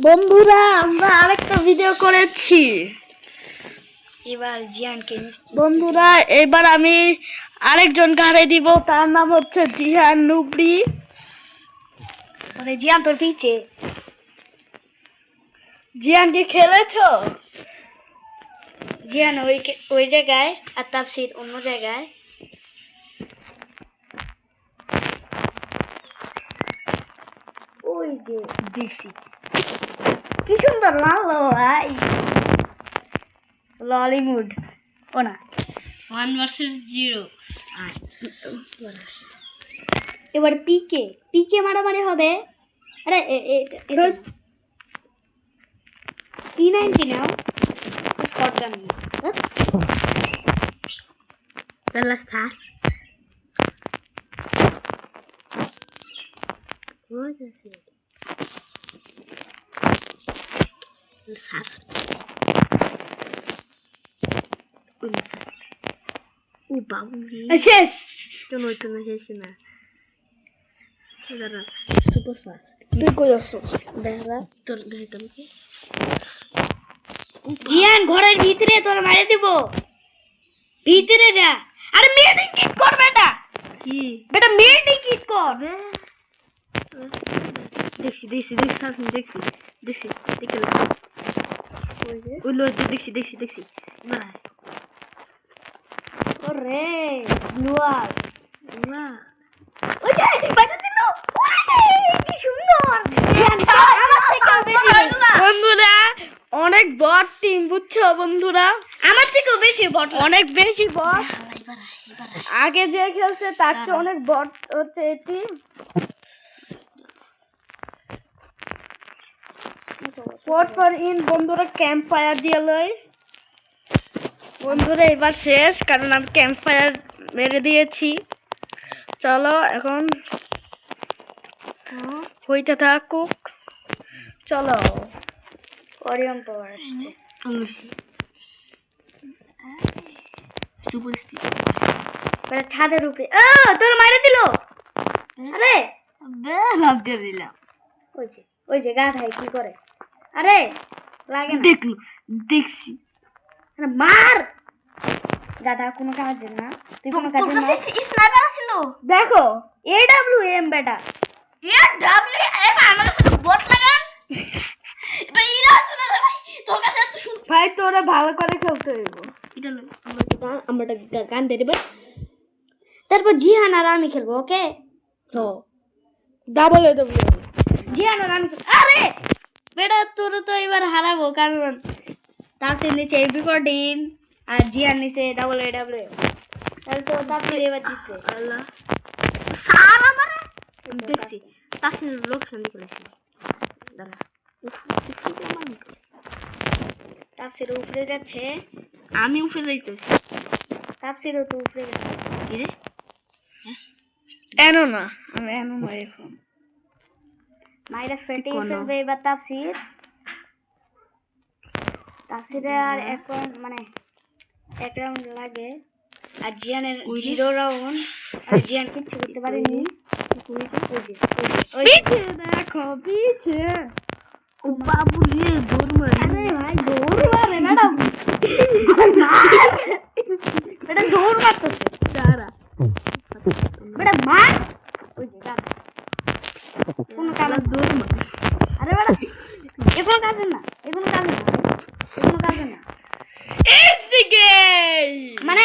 বন্ধুরা আমরা আরেকটা ভিডিও করেছি। এবার জিয়ানকে বন্ধুরা এবার আমি আরেকজন গাড়ি দিব, তার নাম হচ্ছে জিয়ান নুবরি। মানে জিয়ান তোর পিছে। জিয়ান কি খেলেছো? জিয়ান ওই জায়গায় আর তাফসীর অন্য জায়গায়। ওই যে দেখছি কি সুন্দর লাগলো ভাই। ললিউড ও না 1 ভার্সেস 0। এবার পিকে মারামারি হবে। আরে P90 নাও, shotgun Bella sta. Cosa si? Il sasso. Il sasso. Bauli. শেষ। Tu non sei na. Allora, super fast. তুই কই আছো? Bella, dai tamke. জিয়ান ঘরের ভিতরে তোর মারে দিব, ভিতরে যা। আরে মেয়েটি কিক কর বেটা, কি বেটা মেয়েটি কিক কর। দেখছি দেখে ওই লো দেখছি বাই। ওরে ব্লুয়ার না ওই যে বাটা দিল। ওরে কি সুন্দর। আমার থেকেও বেশি বন্ধুরা অনেক বট টিম, বুঝছো বন্ধুরা? আমার থেকেও বেশি বট, অনেক বেশি বট। আগে যে খেলছে তার চেয়ে অনেক বট হচ্ছে এই টিম। ফর ইন বন্ধুরা ক্যাম্প ফায়ার দিয়ে লই। বন্ধুরা এবার শেষ, কারণ আমি ক্যাম্প ফায়ার মেরে দিয়েছি। চলো এখন হইতে থাকুক। চলো অরিয়ন পাওয়ার আসছে। অবশ্যই সুপার স্পিড মানে ছাদের উপরে তোর মাইরে দিল। আরে লাভ দিয়ে দিলাম। ওই যে গাধাই কি করে। আরে লাগে না, দেখছি আরে মার। গাধা কোনো কাজের না, তুই কোনো কাজের না। স্নাইপার ছিল দেখো, AWM বেটা, AWM আমাদের সাথে বট লাগান। ভাই ইলা শুনে রে ভাই, তোর কাছে তো শুন ভাই, তোরে ভালো করে খেলতে হইব। এটা লই আমরা গান দিয়ে দেব, তারপর জিহান আর আমি খেলবো। ওকে হো ডাবল জিহান আর আমি। আরে বেটা তোর তো এবার হারাবো, কারণ তার নিচে AB14 আর জিহান নিচে AWM। তাহলে তো তারপরে এবার জিতবে। আল্লাহ সারা মারে দেখছি তাসির লোক সামনে করেছি। দাঁড়া তাপসির উপরে যাচ্ছে, আমি উপরে যাইতেছি। তাপসিরও তো উপরে যাচ্ছে। কি রে এনো না, আমি এনো নয় এখন। মাইরা ফেটে ফেলবে এবার তাপসির। তাপসিরে আর এখন মানে এক রাউন্ড লাগে, আর জিয়ানের 0 রাউন্ড। আর জিয়ান কিচ্ছু করতে পারেনি। দেখো পিছে ও বাবু রে দৌড় মারে। আরে ভাই দৌড় মারে ম্যাডাম, এটা দৌড় মারতেছে। দাঁড়া বেটা মার। ওই যে গান কোনো কাজ দৌড় মারে। আরে বেটা এখনো কাজে না, এখনো কাজে না। It's the game! মানে